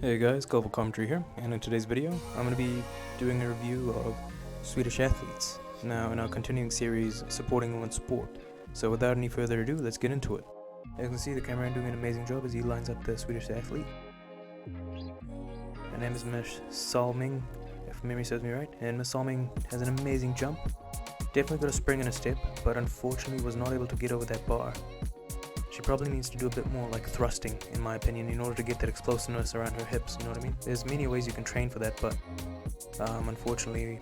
Hey guys, Global Commentary here, and in today's video, I'm going to be doing a review of Swedish athletes, now in our continuing series supporting one sport. So without any further ado, let's get into it. As you can see, the cameraman doing an amazing job as he lines up the Swedish athlete. Her name is Miss Salming, if memory serves me right, and Miss Salming has an amazing jump. Definitely got a spring in a step, but unfortunately was not able to get over that bar. She probably needs to do a bit more like thrusting, in my opinion, in order to get that explosiveness around her hips, you know what I mean? There's many ways you can train for that, but unfortunately,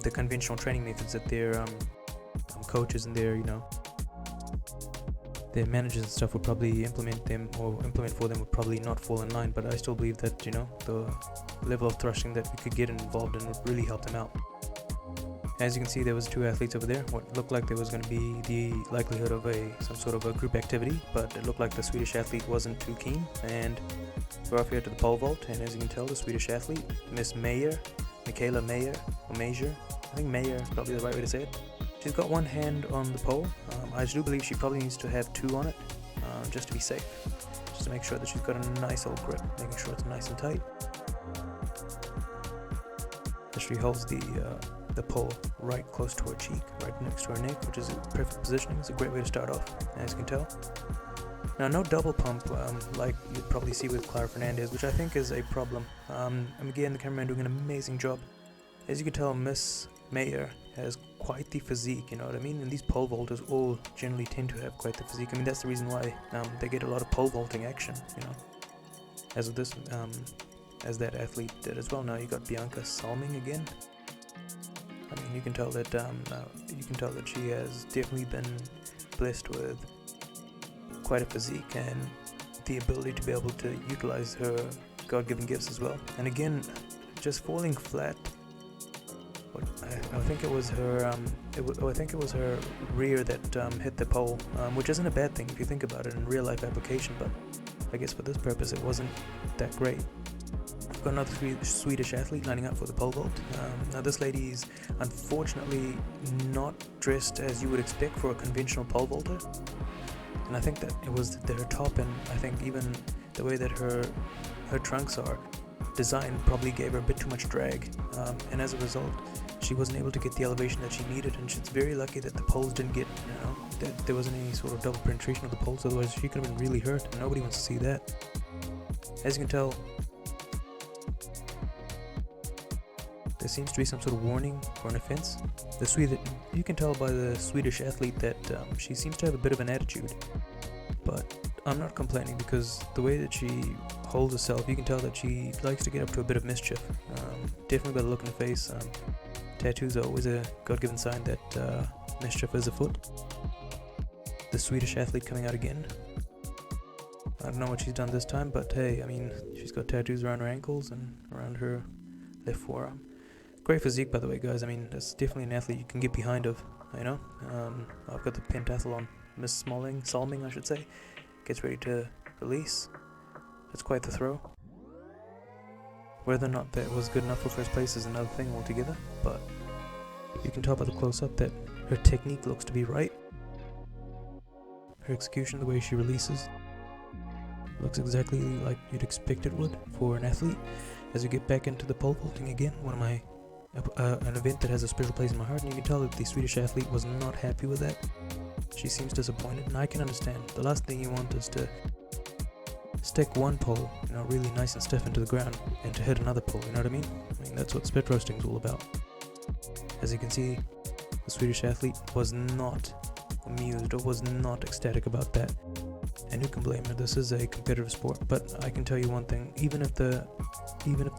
the conventional training methods that their coaches and their managers and stuff would probably implement for them would probably not fall in line. But I still believe that, the level of thrusting that we could get involved in would really help them out. As you can see, there was two athletes over there. What looked like there was going to be the likelihood of some sort of a group activity, but it looked like the Swedish athlete wasn't too keen, and we're off here to the pole vault. And as you can tell, the Swedish athlete, Miss Michaela Meyer, I think Meyer is probably the right way to say it. She's got one hand on the pole. I do believe she probably needs to have two on it, just to be safe, just to make sure that she's got a nice old grip, making sure it's nice and tight. As she holds the pole right close to her cheek, right next to her neck, which is a perfect positioning. It's a great way to start off, as you can tell. Now, no double pump like you'd probably see with Clara Fernandez, which I think is a problem. And again, the cameraman doing an amazing job. As you can tell, Miss Meyer has quite the physique, you know what I mean? And these pole vaulters all generally tend to have quite the physique. I mean, that's the reason why they get a lot of pole vaulting action, as with this, as that athlete did as well. Now you got Bianca Salming again. I mean, you can tell that she has definitely been blessed with quite a physique and the ability to be able to utilize her God-given gifts as well. And again, just falling flat. I think it was her. I think it was her rear that hit the pole, which isn't a bad thing if you think about it in real life application. But I guess for this purpose, it wasn't that great. Got another Swedish athlete lining up for the pole vault. Now this lady is unfortunately not dressed as you would expect for a conventional pole vaulter, and I think that it was her top, and I think even the way that her trunks are designed probably gave her a bit too much drag, and as a result she wasn't able to get the elevation that she needed. And she's very lucky that the poles didn't get, that there wasn't any sort of double penetration of the poles, otherwise she could have been really hurt, and nobody wants to see that. As you can tell, there seems to be some sort of warning or an offense. You can tell by the Swedish athlete that she seems to have a bit of an attitude, but I'm not complaining, because the way that she holds herself, you can tell that she likes to get up to a bit of mischief. Definitely by the look in the face. Tattoos are always a God-given sign that mischief is afoot. The Swedish athlete coming out again. I don't know what she's done this time, but hey, I mean, she's got tattoos around her ankles and around her left forearm. Great physique, by the way, guys. I mean, that's definitely an athlete you can get behind of, I've got the pentathlon. Miss Salming, I should say, gets ready to release. That's quite the throw. Whether or not that was good enough for first place is another thing altogether, but you can tell by the close-up that her technique looks to be right. Her execution, the way she releases, looks exactly like you'd expect it would for an athlete. As we get back into the pole vaulting again, an event that has a special place in my heart, and you can tell that the Swedish athlete was not happy with that. She seems disappointed, and I can understand. The last thing you want is to stick one pole, really nice and stiff into the ground, and to hit another pole, you know what I mean? I mean, that's what spit roasting is all about. As you can see, the Swedish athlete was not amused or was not ecstatic about that. And who can blame her? This is a competitive sport, but I can tell you one thing: even if the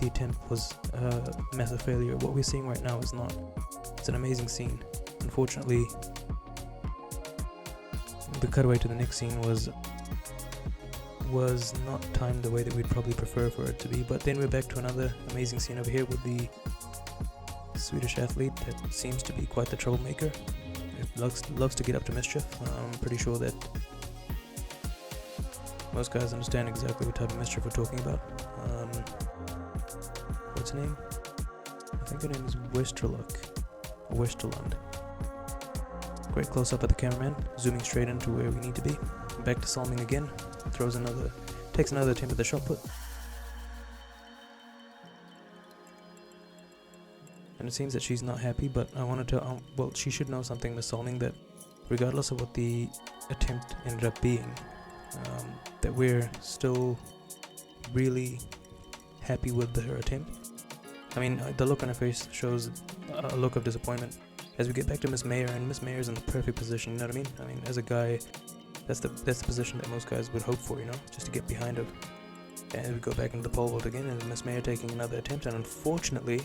attempt was a massive failure, what we're seeing right now is not. It's an amazing scene. Unfortunately, the cutaway to the next scene was not timed the way that we'd probably prefer for it to be. But then we're back to another amazing scene over here with the Swedish athlete that seems to be quite the troublemaker. It loves to get up to mischief. I'm pretty sure that most guys understand exactly what type of mischief we're talking about. What's her name? I think her name is Westerlund. Great close up at the cameraman, zooming straight into where we need to be. Back to Salming again, takes another attempt at the shot put. and it seems that she's not happy, but I wanted to, well, she should know something, Miss Solning, that regardless of what the attempt ended up being, that we're still really happy with her attempt. I mean, the look on her face shows a look of disappointment. As we get back to Miss Mayer, and Miss Mayer's in the perfect position, you know what I mean? I mean, as a guy, that's the position that most guys would hope for, you know, just to get behind her. And we go back into the pole vault again, and Miss Mayer taking another attempt, and unfortunately,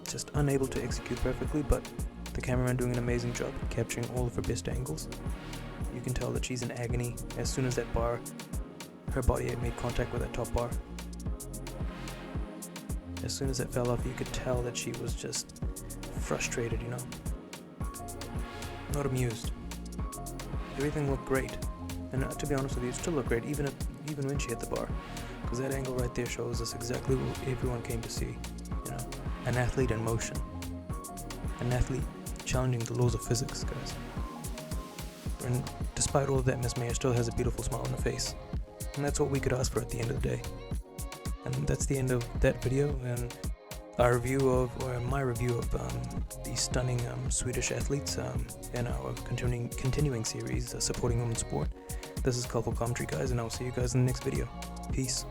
just unable to execute perfectly, but the cameraman doing an amazing job capturing all of her best angles. You can tell that she's in agony as soon as that bar, her body made contact with that top bar. As soon as it fell off, you could tell that she was just frustrated, you know, not amused. Everything looked great, and to be honest with you, it still looked great even when she hit the bar, because that angle right there shows us exactly what everyone came to see, you know, an athlete in motion, an athlete challenging the laws of physics, guys. And despite all of that, Miss Mayer still has a beautiful smile on her face, and that's what we could ask for at the end of the day. And that's the end of that video, and our review of, or my review of the stunning Swedish athletes in our continuing series supporting women's sport. This is Colorful Commentary, guys, and I'll see you guys in the next video. Peace.